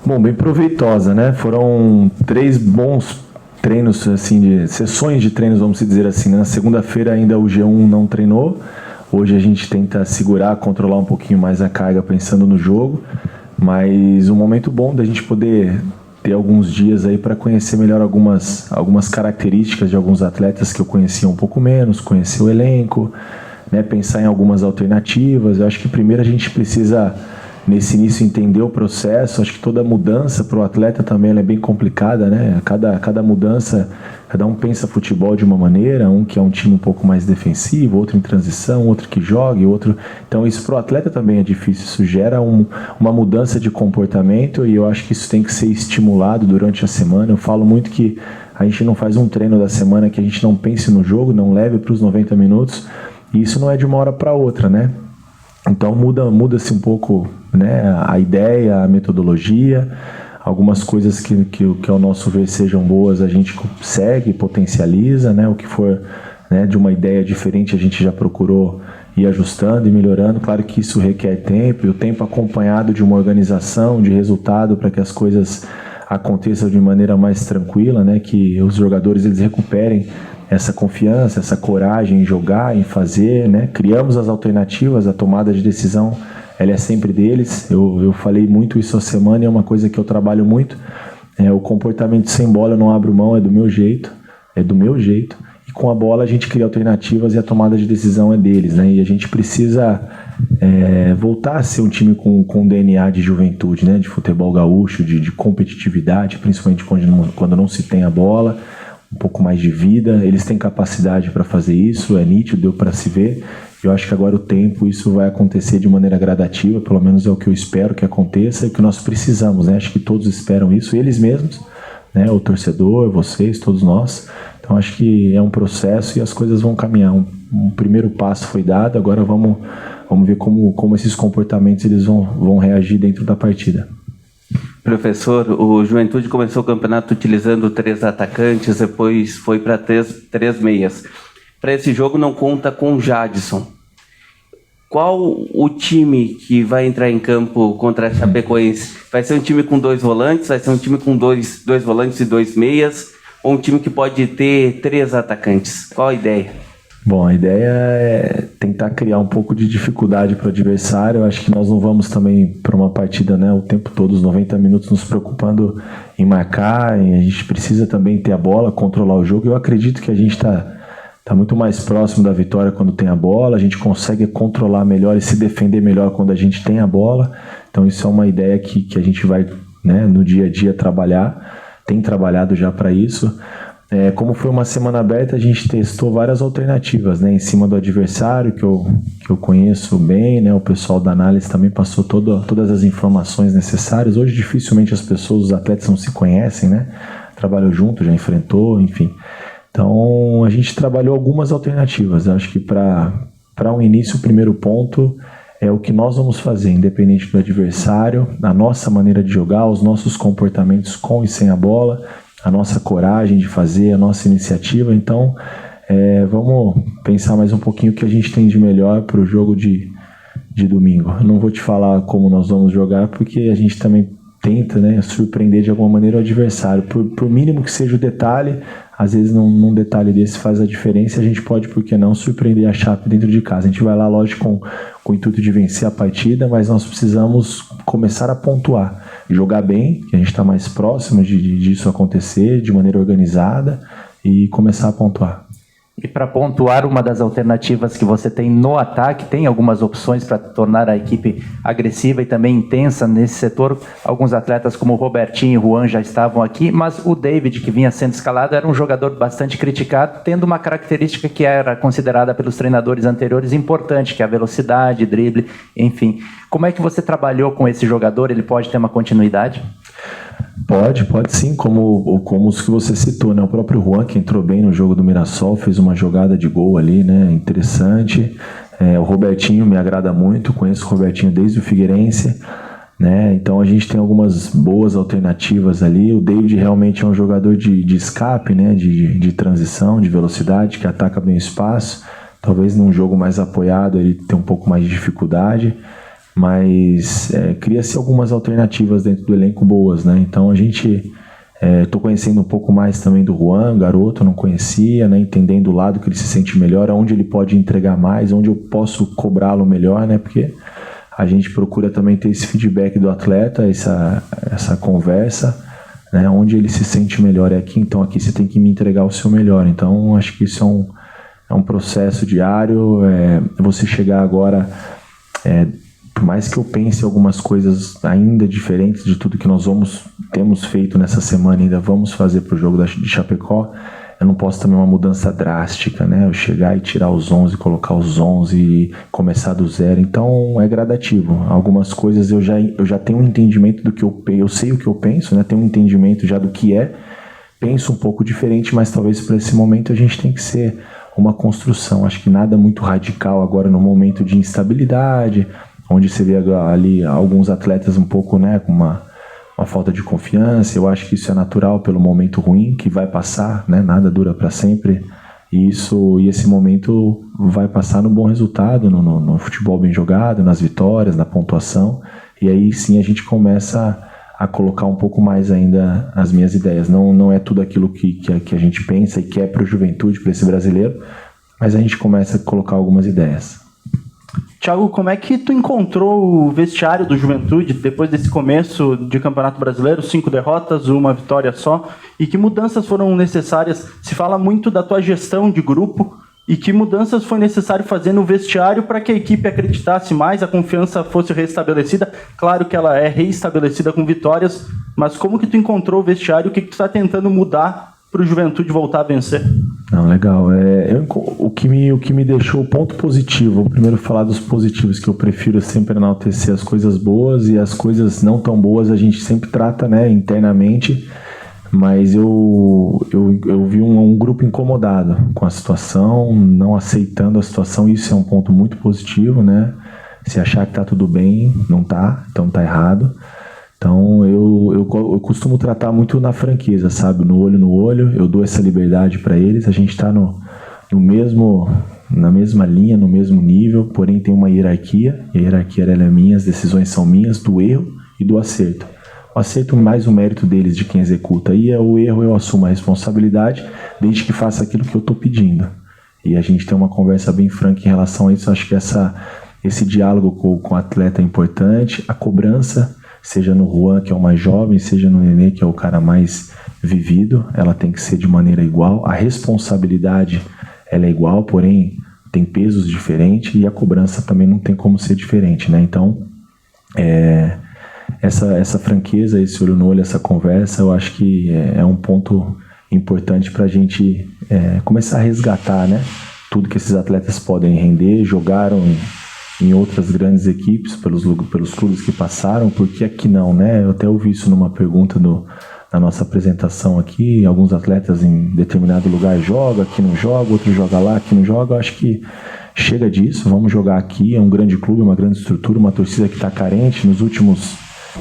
Bom, bem proveitosa, né? Foram 3 bons treinos, assim, sessões de treinos, vamos dizer assim, né? Na segunda-feira ainda o G1 não treinou. Hoje a gente tenta segurar, controlar um pouquinho mais a carga pensando no jogo. Mas um momento bom da gente poder ter alguns dias aí para conhecer melhor algumas características de alguns atletas que eu conhecia um pouco menos, conhecer o elenco, né? Pensar em algumas alternativas. Eu acho que primeiro a gente precisa, nesse início, entender o processo. Acho que toda mudança para o atleta também ela é bem complicada, né? Cada mudança, cada um pensa futebol de uma maneira, um que é um time um pouco mais defensivo, outro em transição, outro que joga, outro... Então isso para o atleta também é difícil, isso gera uma mudança de comportamento e eu acho que isso tem que ser estimulado durante a semana. Eu falo muito que a gente não faz um treino da semana que a gente não pense no jogo, não leve para os 90 minutos, e isso não é de uma hora para outra, né? Então muda-se um pouco, né, a ideia, a metodologia, algumas coisas que ao nosso ver sejam boas a gente segue, potencializa, né, o que for, né, de uma ideia diferente a gente já procurou ir ajustando e melhorando. Claro que isso requer tempo, e o tempo acompanhado de uma organização, de resultado, para que as coisas aconteçam de maneira mais tranquila, né, que os jogadores eles recuperem essa confiança, essa coragem em jogar, em fazer, né? Criamos as alternativas, a tomada de decisão, ela é sempre deles. Eu falei muito isso a semana e é uma coisa que eu trabalho muito. O comportamento sem bola eu não abro mão, é do meu jeito. E com a bola a gente cria alternativas e a tomada de decisão é deles, né? E a gente precisa voltar a ser um time com DNA de juventude, né? De futebol gaúcho, de competitividade, principalmente quando não se tem a bola. Um pouco mais de vida, eles têm capacidade para fazer isso, é nítido, deu para se ver. Eu acho que agora o tempo, isso vai acontecer de maneira gradativa, pelo menos é o que eu espero que aconteça e que nós precisamos, né? Acho que todos esperam isso, eles mesmos, né? O torcedor, vocês, todos nós. Então acho que é um processo e as coisas vão caminhar. Um primeiro passo foi dado, agora vamos ver como esses comportamentos eles vão reagir dentro da partida. Professor, o Juventude começou o campeonato utilizando 3 atacantes, depois foi para 3 meias. Para esse jogo não conta com o Jadson. Qual o time que vai entrar em campo contra a Chapecoense? Vai ser um time com 2 volantes? Vai ser um time com dois volantes e 2 meias? Ou um time que pode ter 3 atacantes? Qual a ideia? Bom, a ideia é tentar criar um pouco de dificuldade para o adversário. Eu acho que nós não vamos também para uma partida, né, o tempo todo, os 90 minutos, nos preocupando em marcar. E a gente precisa também ter a bola, controlar o jogo. Eu acredito que a gente está muito mais próximo da vitória quando tem a bola. A gente consegue controlar melhor e se defender melhor quando a gente tem a bola. Então isso é uma ideia que a gente vai, né, no dia a dia trabalhar. Tem trabalhado já para isso. Como foi uma semana aberta, a gente testou várias alternativas, né, em cima do adversário, que eu conheço bem, né, o pessoal da análise também passou todas as informações necessárias. Hoje, dificilmente as pessoas, os atletas não se conhecem, né, trabalham junto, já enfrentou, enfim. Então, a gente trabalhou algumas alternativas. Eu acho que para um início, o primeiro ponto é o que nós vamos fazer, independente do adversário, a nossa maneira de jogar, os nossos comportamentos com e sem a bola, a nossa coragem de fazer, a nossa iniciativa. Então, vamos pensar mais um pouquinho o que a gente tem de melhor para o jogo de domingo. Eu não vou te falar como nós vamos jogar, porque a gente também tenta, né, surpreender de alguma maneira o adversário. Por mínimo que seja o detalhe, às vezes num detalhe desse faz a diferença. A gente pode, por que não, surpreender a Chape dentro de casa. A gente vai lá, lógico, com o intuito de vencer a partida, mas nós precisamos começar a pontuar. Jogar bem, que a gente está mais próximo disso acontecer, de maneira organizada, e começar a pontuar. E para pontuar, uma das alternativas que você tem no ataque, tem algumas opções para tornar a equipe agressiva e também intensa nesse setor. Alguns atletas como o Robertinho e o Juan já estavam aqui, mas o David, que vinha sendo escalado, era um jogador bastante criticado, tendo uma característica que era considerada pelos treinadores anteriores importante, que é a velocidade, drible, enfim. Como é que você trabalhou com esse jogador? Ele pode ter uma continuidade? Pode sim, como os que você citou, né? O próprio Juan, que entrou bem no jogo do Mirassol, fez uma jogada de gol ali, né? Interessante. O Robertinho me agrada muito, conheço o Robertinho desde o Figueirense, né? Então a gente tem algumas boas alternativas ali. O David realmente é um jogador de escape, né? De transição, de velocidade, que ataca bem o espaço. Talvez num jogo mais apoiado ele tenha um pouco mais de dificuldade. mas cria-se algumas alternativas dentro do elenco boas, né? Então a gente... Estou conhecendo um pouco mais também do Juan, garoto, não conhecia, né? Entendendo o lado que ele se sente melhor, onde ele pode entregar mais, onde eu posso cobrá-lo melhor, né? Porque a gente procura também ter esse feedback do atleta, essa conversa, né? Onde ele se sente melhor é aqui, então aqui você tem que me entregar o seu melhor. Então acho que isso é um processo diário. Você chegar agora, por mais que eu pense em algumas coisas ainda diferentes de tudo que nós temos feito nessa semana, ainda vamos fazer para o jogo de Chapecó, eu não posso também uma mudança drástica, né? Eu chegar e tirar os 11, colocar os 11 e começar do zero. Então é gradativo. Algumas coisas eu já tenho um entendimento do que eu sei o que eu penso, né? Tenho um entendimento já do que penso um pouco diferente, mas talvez para esse momento a gente tem que ser uma construção. Acho que nada muito radical agora no momento de instabilidade, onde você vê ali alguns atletas um pouco, né, com uma falta de confiança. Eu acho que isso é natural pelo momento ruim, que vai passar, né, nada dura para sempre, e esse momento vai passar no bom resultado, no futebol bem jogado, nas vitórias, na pontuação, e aí sim a gente começa a colocar um pouco mais ainda as minhas ideias. Não é tudo aquilo que a gente pensa e quer para o Juventude, para esse brasileiro, mas a gente começa a colocar algumas ideias. Thiago, como é que tu encontrou o vestiário do Juventude depois desse começo de Campeonato Brasileiro, 5 derrotas, 1 vitória só, e que mudanças foram necessárias? Se fala muito da tua gestão de grupo, e que mudanças foi necessário fazer no vestiário para que a equipe acreditasse mais, a confiança fosse restabelecida? Claro que ela é reestabelecida com vitórias, mas como que tu encontrou o vestiário, o que tu está tentando mudar para o Juventude voltar a vencer? Não, legal. O que me deixou o ponto positivo, vou primeiro falar dos positivos, que eu prefiro sempre enaltecer as coisas boas, e as coisas não tão boas a gente sempre trata, né, internamente, mas eu vi um grupo incomodado com a situação, não aceitando a situação. Isso é um ponto muito positivo, né? Se achar que tá tudo bem, não tá, então tá errado. Então eu costumo tratar muito na franqueza, sabe? No olho, eu dou essa liberdade para eles. A gente está na mesma linha, no mesmo nível, porém tem uma hierarquia, e a hierarquia ela é minha, as decisões são minhas, do erro e do acerto. O acerto mais o mérito deles, de quem executa, e o erro eu assumo a responsabilidade, desde que faça aquilo que eu estou pedindo. E a gente tem uma conversa bem franca em relação a isso. Acho que esse diálogo com o atleta é importante, a cobrança, seja no Juan, que é o mais jovem, seja no Nenê, que é o cara mais vivido, ela tem que ser de maneira igual. A responsabilidade, ela é igual, porém tem pesos diferentes, e a cobrança também não tem como ser diferente, né? Então, essa franqueza, esse olho no olho, essa conversa, eu acho que é um ponto importante para a gente começar a resgatar, né? Tudo que esses atletas podem render, jogaram em outras grandes equipes, pelos clubes que passaram, por que aqui não, né? Eu até ouvi isso numa pergunta na nossa apresentação aqui. Alguns atletas em determinado lugar jogam, aqui não joga, outro joga lá, aqui não joga. Eu acho que chega disso, vamos jogar aqui. É um grande clube, uma grande estrutura, uma torcida que está carente. Nos últimos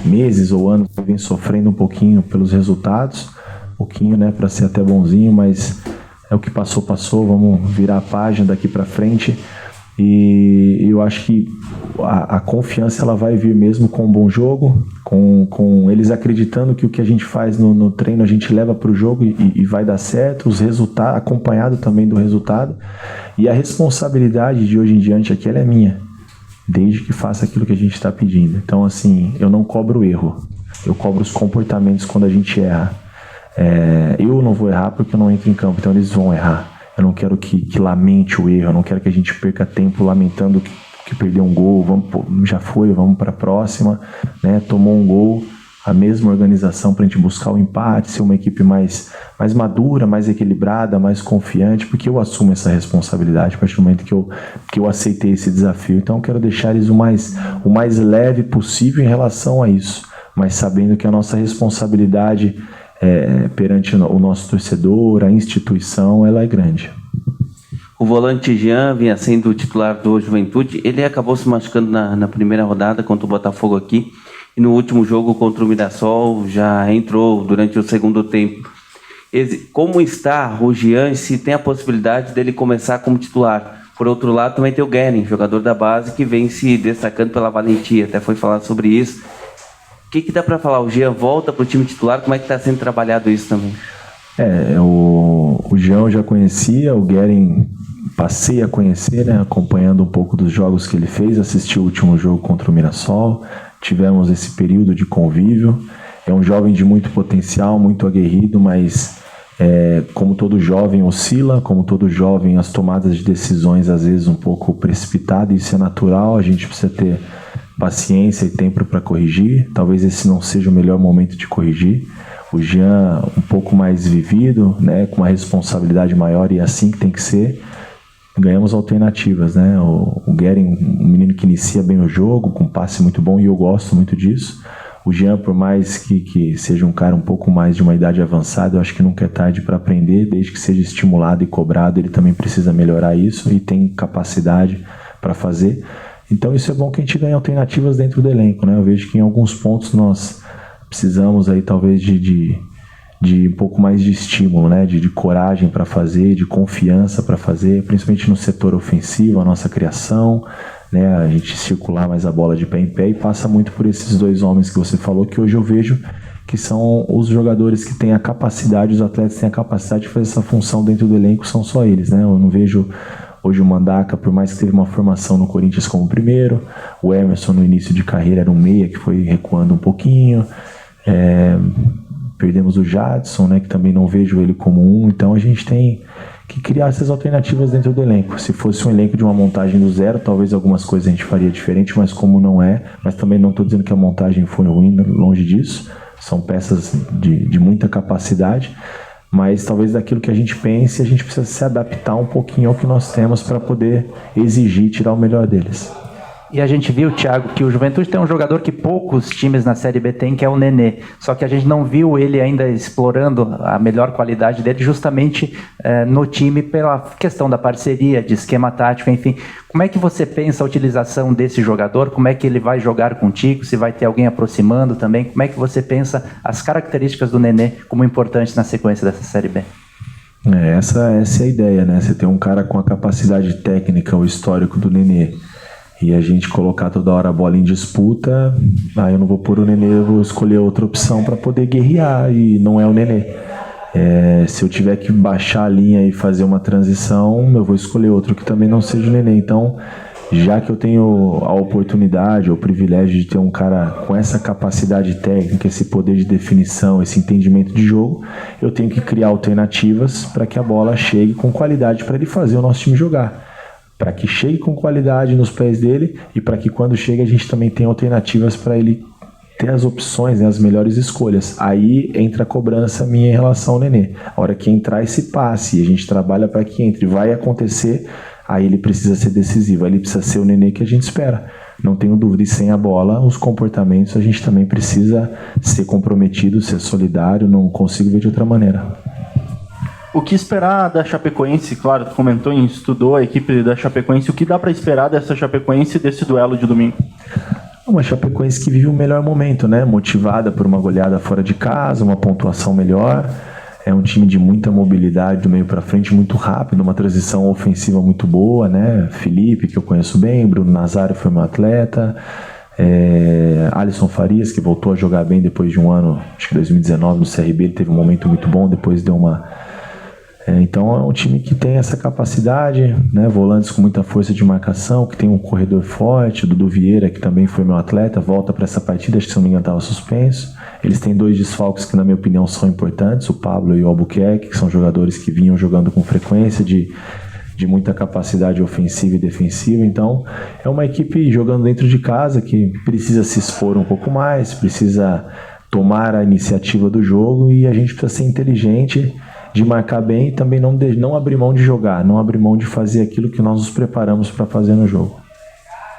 meses ou anos vem sofrendo um pouquinho pelos resultados, um pouquinho, né, para ser até bonzinho, mas é o que passou, vamos virar a página daqui para frente. E eu acho que a confiança ela vai vir mesmo com um bom jogo, com eles acreditando que o que a gente faz no treino a gente leva para o jogo e vai dar certo, os resultados, acompanhado também do resultado. E a responsabilidade de hoje em diante aqui ela é minha, desde que faça aquilo que a gente está pedindo. Então, assim, eu não cobro o erro, eu cobro os comportamentos quando a gente erra. Eu não vou errar porque eu não entro em campo, então eles vão errar. Eu não quero que lamente o erro, eu não quero que a gente perca tempo lamentando que perdeu um gol, já foi, vamos para a próxima, né? Tomou um gol, a mesma organização para a gente buscar o empate, ser uma equipe mais madura, mais equilibrada, mais confiante, porque eu assumo essa responsabilidade a partir do momento que eu aceitei esse desafio. Então eu quero deixar eles o mais leve possível em relação a isso, mas sabendo que a nossa responsabilidade perante o nosso torcedor, a instituição, ela é grande. O volante Jean vinha sendo o titular do Juventude. Ele acabou se machucando na primeira rodada contra o Botafogo aqui, e no último jogo contra o Mirassol já entrou durante o segundo tempo. Como está o Jean, e se tem a possibilidade dele começar como titular? Por outro lado, também tem o Guerin, jogador da base, que vem se destacando pela valentia, até foi falar sobre isso. O que dá para falar? O Jean volta para o time titular, como é que está sendo trabalhado isso também? O Jean eu já conhecia, o Guerin passei a conhecer, né, acompanhando um pouco dos jogos que ele fez, assisti o último jogo contra o Mirassol, tivemos esse período de convívio. É um jovem de muito potencial, muito aguerrido, mas como todo jovem oscila, como todo jovem as tomadas de decisões às vezes um pouco precipitadas, isso é natural, a gente precisa ter paciência e tempo para corrigir. Talvez esse não seja o melhor momento de corrigir. O Jean um pouco mais vivido, né, com uma responsabilidade maior, e é assim que tem que ser. Ganhamos alternativas, né? O Guerin, um menino que inicia bem o jogo, com um passe muito bom, e eu gosto muito disso. O Jean, por mais que seja um cara um pouco mais de uma idade avançada, eu acho que nunca é tarde para aprender, desde que seja estimulado e cobrado, ele também precisa melhorar isso e tem capacidade para fazer. Então isso é bom que a gente ganhe alternativas dentro do elenco, né? Eu vejo que em alguns pontos nós precisamos aí talvez de um pouco mais de estímulo, né? De coragem para fazer, de confiança para fazer, principalmente no setor ofensivo, a nossa criação, né? A gente circular mais a bola de pé em pé, e passa muito por esses dois homens que você falou, que hoje eu vejo que são os jogadores que têm a capacidade, os atletas têm a capacidade de fazer essa função dentro do elenco, são só eles, né? Eu não vejo hoje o Mandaca, por mais que teve uma formação no Corinthians como primeiro, o Emerson no início de carreira era um meia que foi recuando um pouquinho, perdemos o Jadson, né, que também não vejo ele como um. Então a gente tem que criar essas alternativas dentro do elenco. Se fosse um elenco de uma montagem do zero, talvez algumas coisas a gente faria diferente, mas como não é, mas também não estou dizendo que a montagem foi ruim, longe disso, são peças de muita capacidade, mas talvez daquilo que a gente pense, a gente precisa se adaptar um pouquinho ao que nós temos para poder exigir, tirar o melhor deles. E a gente viu, Thiago, que o Juventude tem um jogador que poucos times na Série B têm, que é o Nenê. Só que a gente não viu ele ainda explorando a melhor qualidade dele justamente no time pela questão da parceria, de esquema tático, enfim. Como é que você pensa a utilização desse jogador? Como é que ele vai jogar contigo? Se vai ter alguém aproximando também? Como é que você pensa as características do Nenê como importantes na sequência dessa Série B? Essa é a ideia, né? Você tem um cara com a capacidade técnica, o histórico do Nenê, e a gente colocar toda hora a bola em disputa, aí eu não vou pôr o Nenê, eu vou escolher outra opção para poder guerrear, e não é o Nenê. Se eu tiver que baixar a linha e fazer uma transição, eu vou escolher outro que também não seja o Nenê. Então, já que eu tenho a oportunidade, o privilégio de ter um cara com essa capacidade técnica, esse poder de definição, esse entendimento de jogo, eu tenho que criar alternativas para que a bola chegue com qualidade para ele fazer o nosso time jogar. Para que chegue com qualidade nos pés dele, e para que quando chegue a gente também tenha alternativas para ele ter as opções, né, as melhores escolhas. Aí entra a cobrança minha em relação ao Nenê. A hora que entrar esse passe e a gente trabalha para que entre, vai acontecer, aí ele precisa ser decisivo, aí ele precisa ser o Nenê que a gente espera. Não tenho dúvida, e sem a bola, os comportamentos, a gente também precisa ser comprometido, ser solidário, não consigo ver de outra maneira. O que esperar da Chapecoense? Claro, tu comentou e estudou a equipe da Chapecoense. O que dá para esperar dessa Chapecoense e desse duelo de domingo? Uma Chapecoense que vive o melhor momento, né? Motivada por uma goleada fora de casa, uma pontuação melhor. É um time de muita mobilidade do meio para frente, muito rápido, uma transição ofensiva muito boa, né? Felipe, que eu conheço bem, Bruno Nazário foi meu atleta, Alisson Farias, que voltou a jogar bem depois de um ano, acho que 2019 no CRB, ele teve um momento muito bom, depois deu uma... Então é um time que tem essa capacidade, né? Volantes com muita força de marcação, que tem um corredor forte, o Dudu Vieira, que também foi meu atleta, volta para essa partida, acho que se não me engano estava suspenso. Eles têm dois desfalques que na minha opinião são importantes, o Pablo e o Albuquerque, que são jogadores que vinham jogando com frequência, de muita capacidade ofensiva e defensiva. Então é uma equipe jogando dentro de casa que precisa se expor um pouco mais, precisa tomar a iniciativa do jogo, e a gente precisa ser inteligente de marcar bem e também não abrir mão de jogar, não abrir mão de fazer aquilo que nós nos preparamos para fazer no jogo.